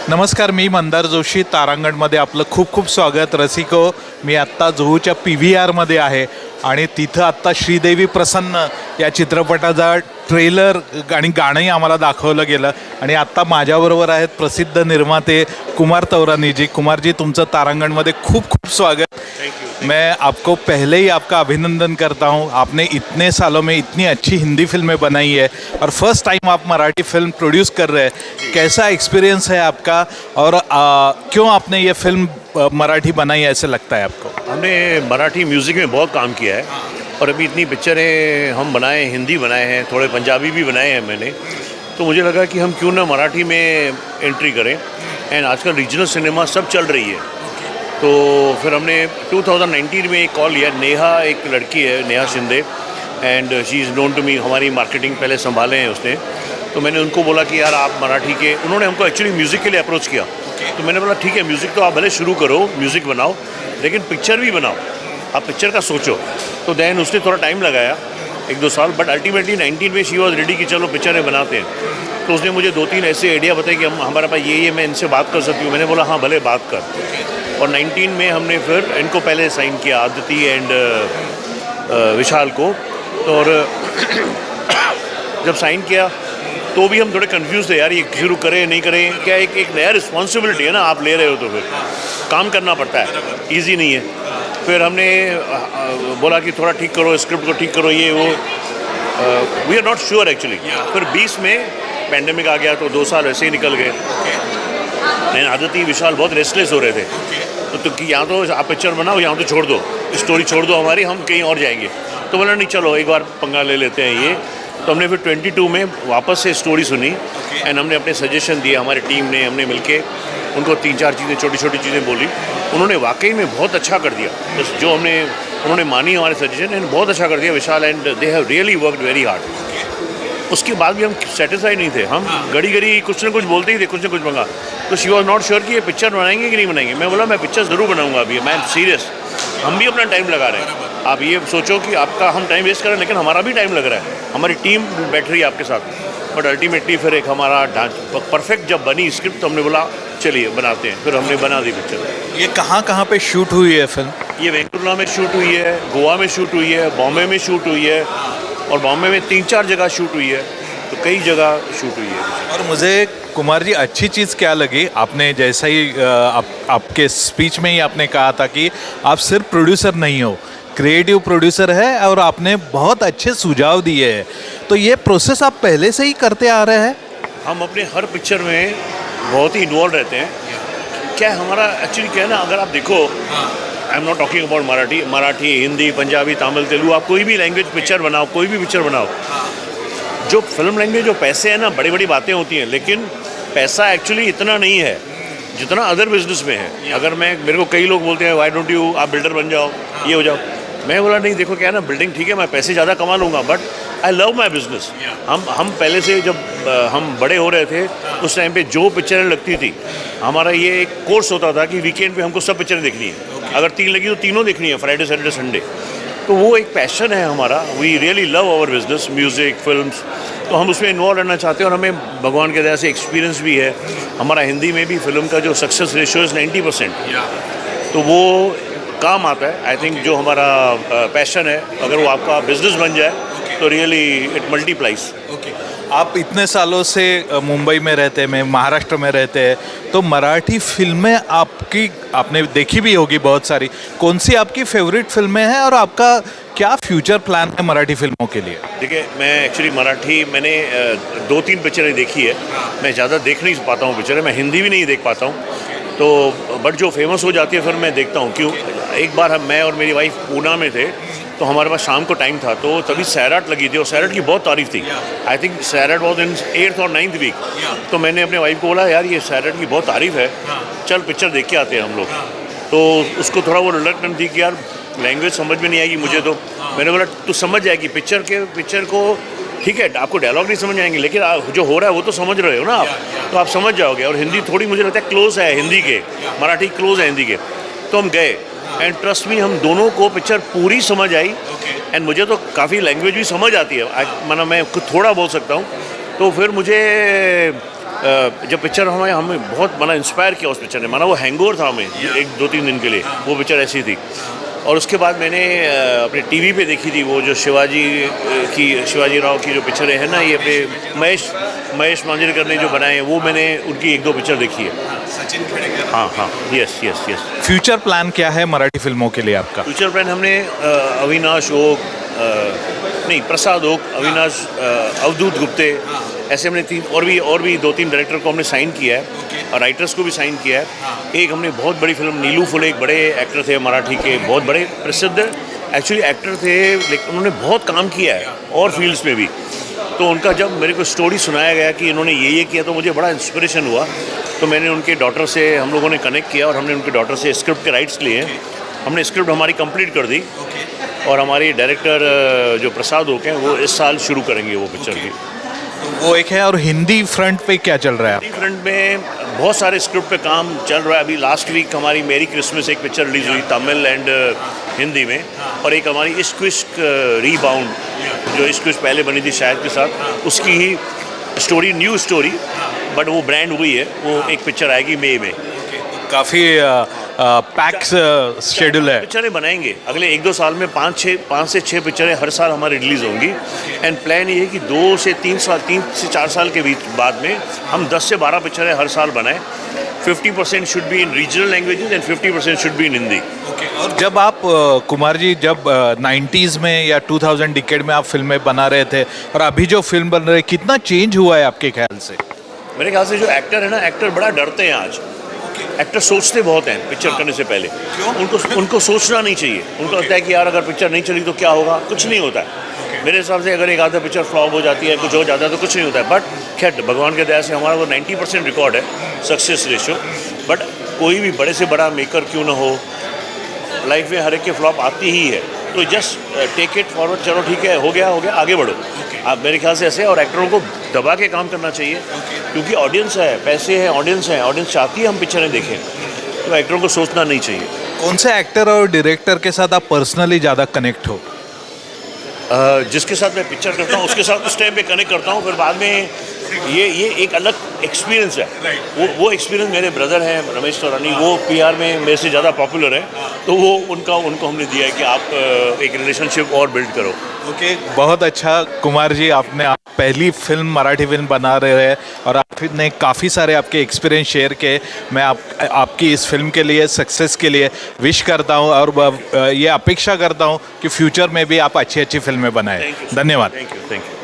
नमस्कार, मी मंदार जोशी. तारांगणमध्ये आपलं खूप खूप स्वागत. रसिको, मी आत्ता जुहूच्या PVRमध्ये आहे आणि तिथं आत्ता श्रीदेवी प्रसन्न या चित्रपटाचा ट्रेलर आणि गाणंही आम्हाला दाखवलं गेलं. आणि आत्ता माझ्याबरोबर आहेत प्रसिद्ध निर्माते कुमार तौरानीजी. कुमारजी, तुमचं तारांगणमध्ये खूप खूप स्वागत. मैं आपको पहले ही आपका अभिनंदन करता हूँ. आपने इतने सालों में इतनी अच्छी हिंदी फिल्में बनाई है और फर्स्ट टाइम आप मराठी फिल्म प्रोड्यूस कर रहे हैं. कैसा एक्सपीरियंस है आपका और क्यों आपने ये फिल्म मराठी बनाई ऐसे लगता है आपको? हमने मराठी म्यूज़िक में बहुत काम किया है और अभी इतनी पिक्चरें हम बनाए, हिंदी बनाए हैं, थोड़े पंजाबी भी बनाए हैं मैंने. तो मुझे लगा कि हम क्यों ना मराठी में एंट्री करें. एंड आजकल रीजनल सिनेमा सब चल रही है. तो फिर हमने 2019 में एक कॉल लिया. नेहा एक लड़की है, Neha Shinde, and she is known to me. हमारी मार्केटिंग पहले संभाले हैं उसने. तो मैंने उनको बोला कि यार आप मराठी के, उन्होंने हमको एक्चुअली म्यूज़िक के लिए अप्रोच किया. तो मैंने बोला ठीक है, म्यूज़िक तो आप भले शुरू करो, म्यूज़िक बनाओ, लेकिन पिक्चर भी बनाओ, आप पिक्चर का सोचो. तो देन उसने थोड़ा टाइम लगाया, 1-2 साल, बट अल्टीमेटली 19 में शी वॉज रेडी कि चलो पिक्चरें बनाते हैं. तो उसने मुझे 2-3 ऐसे आइडिया बताए कि हम हमारे पास ये मैं इनसे बात कर सकती हूँ. मैंने बोला हाँ भले बात कर. और 19 में हमने फिर इनको पहले साइन किया, आदिति एंड विशाल को. और जब साइन किया तो भी हम थोड़े कंफ्यूज थे, यार ये शुरू करें नहीं करें. क्या एक नया रिस्पॉन्सिबिलिटी है ना, आप ले रहे हो तो फिर काम करना पड़ता है, ईजी नहीं है. फिर हमने बोला कि थोड़ा ठीक करो, स्क्रिप्ट को ठीक करो, ये वो. We are not sure actually. फिर 20 में पैंडेमिक आ गया तो 2 साल ऐसे ही निकल गए. एंड आदिति विशाल बहुत रेस्टलेस हो रहे थे. तो कि यहाँ तो आप पिक्चर बनाओ, यहाँ तो छोड़ दो, स्टोरी छोड़ दो हमारी, हम कहीं और जाएंगे. तो बोला नहीं चलो एक बार पंगा ले लेते हैं ये. तो हमने फिर 22 में वापस से स्टोरी सुनी एंड हमने अपने सजेशन दिए. हमारी टीम ने, हमने मिलके उनको 3-4 चीज़ें, छोटी छोटी चीज़ें बोली. उन्होंने वाकई में बहुत अच्छा कर दिया. बस जो उन्होंने मानी हमारे सजेशन एंड बहुत अच्छा कर दिया Vishal. And they have really worked very hard. उसके बाद भी हम सेटिस्फाइड नहीं थे. हम घड़ी कुछ ना कुछ बोलते ही थे, कुछ ना कुछ मंगा. तो शी वॉज नॉट श्योर कि ये पिक्चर बनाएंगे कि नहीं बनाएंगे. मैं बोला मैं पिक्चर ज़रूर बनाऊंगा अभी, मैं सीरियस. हम भी अपना टाइम लगा रहे हैं. आप ये सोचो कि आपका हम टाइम वेस्ट करें, लेकिन हमारा भी टाइम लग रहा है, हमारी टीम बैठ रही है आपके साथ. बट अल्टीमेटली फिर एक हमारा परफेक्ट जब बनी स्क्रिप्ट तो हमने बोला चलिए बनाते हैं. फिर हमने बना दी पिक्चर. ये कहाँ पे शूट हुई है फिल्म? ये वेंकुला में शूट हुई है, गोवा में शूट हुई है, बॉम्बे में शूट हुई है, और बॉम्बे में 3-4 जगह शूट हुई है. तो कई जगह शूट हुई है. और मुझे कुमार जी अच्छी चीज़ क्या लगी, आपने जैसा ही आपके स्पीच में ही आपने कहा था कि आप सिर्फ प्रोड्यूसर नहीं हो, क्रिएटिव प्रोड्यूसर है और आपने बहुत अच्छे सुझाव दिए हैं. तो ये प्रोसेस आप पहले से ही करते आ रहे हैं? हम अपने हर पिक्चर में बहुत ही इन्वॉल्व रहते हैं. क्या हमारा एक्चुअली क्या है ना, अगर आप देखो, I am not talking about Marathi, Hindi, Punjabi, Tamil, Telugu, आप कोई भी लैंग्वेज पिक्चर बनाओ, कोई भी पिक्चर बनाओ, जो फिल्म लैंग्वेज जो पैसे हैं ना, बड़ी बड़ी बातें होती हैं, लेकिन पैसा एक्चुअली इतना नहीं है जितना अदर बिजनेस में है. अगर मेरे को कई लोग बोलते हैं वाई डोंट यू, आप बिल्डर बन जाओ, ये हो जाओ. मैं बोला नहीं, देखो क्या है ना, बिल्डिंग ठीक है, मैं पैसे ज़्यादा कमा लूँगा, but I love my business. हम पहले से जब हम बड़े हो रहे थे उस टाइम पे जो पिक्चरें लगती थी, हमारा ये एक कोर्स होता था कि वीकेंड पे हमको सब पिक्चरें देखनी है. अगर 3 लगी तो तीनों देखनी है, फ्राइडे सैटरडे संडे. तो वो एक पैशन है हमारा. We really love our business, music, films. तो हम उसमें इन्वॉल्व रहना चाहते हैं और हमें भगवान के दया से एक्सपीरियंस भी है. हमारा हिंदी में भी फिल्म का जो सक्सेस रेशियो इज़ 90%. तो वो काम आता है. आई थिंक जो हमारा पैशन है, अगर वो आपका बिजनेस बन जाए तो रियली इट मल्टीप्लाइज. आप इतने सालों से मुंबई में रहते हैं, महाराष्ट्र में रहते हैं, तो मराठी फिल्में आपने देखी भी होगी बहुत सारी. कौन सी आपकी फेवरेट फिल्में हैं और आपका क्या फ्यूचर प्लान है मराठी फिल्मों के लिए? देखिए, मैं एक्चुअली मराठी मैंने 2-3 पिक्चरें देखी है. मैं ज़्यादा देख नहीं पाता हूँ पिक्चरें, मैं हिंदी भी नहीं देख पाता हूँ. तो बट जो फेमस हो जाती है फिर मैं देखता हूँ. क्यों, एक बार मैं और मेरी वाइफ पूना में थे, तो हमारे पास शाम को टाइम था, तो तभी सैराट लगी थी और सैराट की बहुत तारीफ थी. I think Sairat was in 8th और 9th वीक. तो मैंने अपने वाइफ को बोला यार ये सैराट की बहुत तारीफ है, चल पिक्चर देख के आते हैं हम लोग. तो उसको थोड़ा वो रिलक्टेंट थी कि यार लैंग्वेज समझ में नहीं आएगी मुझे. तो मैंने बोला तू समझ जाएगी पिक्चर को, ठीक है आपको डायलॉग नहीं समझ आएंगे, लेकिन जो हो रहा है वो तो समझ रहे हो ना आप, तो आप समझ जाओगे. और हिंदी थोड़ी मुझे लगता है क्लोज है हिंदी के, मराठी क्लोज है हिंदी के. तो हम गए एंड ट्रस्ट मी, हम दोनों को पिक्चर पूरी समझ आई. एंड मुझे तो काफ़ी लैंग्वेज भी समझ आती है, मैं खुद थोड़ा बोल सकता हूँ. तो फिर मुझे जब पिक्चर हमें बहुत माना इंस्पायर किया उस पिक्चर ने, माना वो हैंगओवर था हमें 1-2-3 दिन के लिए, वो पिक्चर ऐसी थी। और उसके बाद मैंने अपने टीवी पे देखी थी वो जो शिवाजी राव की जो पिक्चरें हैं ना, ये अपने महेश मांजरेकर ने जो बनाए हैं, वो मैंने उनकी 1-2 पिक्चर देखी है। सचिन खेड़ेकर। हाँ, यस। फ्यूचर प्लान क्या है मराठी फिल्मों के लिए आपका? फ्यूचर प्लान हमने अविनाश ओक, नहीं प्रसाद ओक, अविनाश, अवधूत गुप्ते, ऐसे हमने 3 और भी 2-3 डायरेक्टर को हमने साइन किया है और राइटर्स को भी साइन किया है। एक हमने बहुत बड़ी फिल्म, नीलू फुले एक बड़े एक्टर थे मराठी के, बहुत बड़े प्रसिद्ध एक्चुअली एक्टर थे, लेकिन उन्होंने बहुत काम किया है और फील्ड्स में भी। तो उनका जब मेरे को स्टोरी सुनाया गया कि इन्होंने ये किया, तो मुझे बड़ा इंस्पिरेशन हुआ। तो मैंने उनके डॉटर से, हम लोगों ने कनेक्ट किया और हमने उनके डॉटर से स्क्रिप्ट के राइट्स लिए। हमने स्क्रिप्ट हमारी कंप्लीट कर दी और हमारे डायरेक्टर जो प्रसाद होके हैं, वो इस साल शुरू करेंगे वो पिक्चर की। वो एक है। और हिंदी फ्रंट पे क्या चल रहा है? हिंदी फ्रंट में बहुत सारे स्क्रिप्ट पे काम चल रहा है। अभी लास्ट वीक हमारी मेरी क्रिसमस एक पिक्चर रिलीज हुई तमिल एंड हिंदी में, और एक हमारी इश्क विश्क रीबाउंड, जो इश्क विश्क पहले बनी थी शायद के साथ, उसकी ही स्टोरी, न्यू स्टोरी, बट वो ब्रांड हुई है, वो एक पिक्चर आएगी मई में। काफ़ी पैक्स शेड्यूल है। पिक्चरें बनाएंगे अगले 1-2 साल में, 5 से 6 पिक्चरें हर साल हमारी रिलीज होंगी। एंड प्लान ये है कि 2 से 3 से 4 साल के बीच बाद में हम 10 से 12 पिक्चरें हर साल बनाएं। 50% should be in regional languages and 50% should be in Hindi. और जब आप कुमार जी, जब 90s में या 2000 डिकेड में आप फिल्में बना रहे थे और अभी जो फिल्म बन रही है, कितना चेंज हुआ है आपके ख्याल से? मेरे ख्याल से जो एक्टर है ना, एक्टर बड़ा डरते हैं आज। एक्टर सोचते बहुत हैं पिक्चर करने से पहले। उनको सोचना नहीं चाहिए। उनको लगता है कि यार अगर पिक्चर नहीं चली तो क्या होगा, कुछ नहीं होता है। मेरे हिसाब से अगर एक आधा पिक्चर फ्लॉप हो जाती है, कुछ हो जाता है, तो कुछ नहीं होता है। बट खैर भगवान के दया से हमारा वो 90% रिकॉर्ड है सक्सेस रेशियो। बट कोई भी बड़े से बड़ा मेकर क्यों ना हो, लाइफ में हर एक के फ्लॉप आती ही है। तो जस्ट टेक इट फॉरवर्ड, चलो ठीक है, हो गया आगे बढ़ो। आप मेरे ख्याल से ऐसे, और एक्टरों को दबा के काम करना चाहिए, क्योंकि ऑडियंस है, पैसे हैं, ऑडियंस चाहती है हम पिक्चरें देखें, तो एक्टरों को सोचना नहीं चाहिए। कौन से एक्टर और डायरेक्टर के साथ आप पर्सनली ज़्यादा कनेक्ट हो? जिसके साथ मैं पिक्चर करता हूँ उसके साथ उस टाइम पे कनेक्ट करता हूँ, फिर बाद में ये एक अलग एक्सपीरियंस है। वो एक्सपीरियंस मेरे ब्रदर हैं रमेश तौरानी, वो पीआर में मेरे से ज़्यादा पॉपुलर है, तो वो उनको हमने दिया है कि आप एक रिलेशनशिप और बिल्ड करो। ओके, बहुत अच्छा कुमार जी, आपने पहली फिल्म मराठी फिल्म बना रहे हैं और आपने काफ़ी सारे आपके एक्सपीरियंस शेयर किए। मैं आपकी इस फिल्म के लिए, सक्सेस के लिए विश करता हूँ और ये अपेक्षा करता हूँ कि फ्यूचर में भी आप अच्छी फिल्में बनाएं। धन्यवाद। Thank you.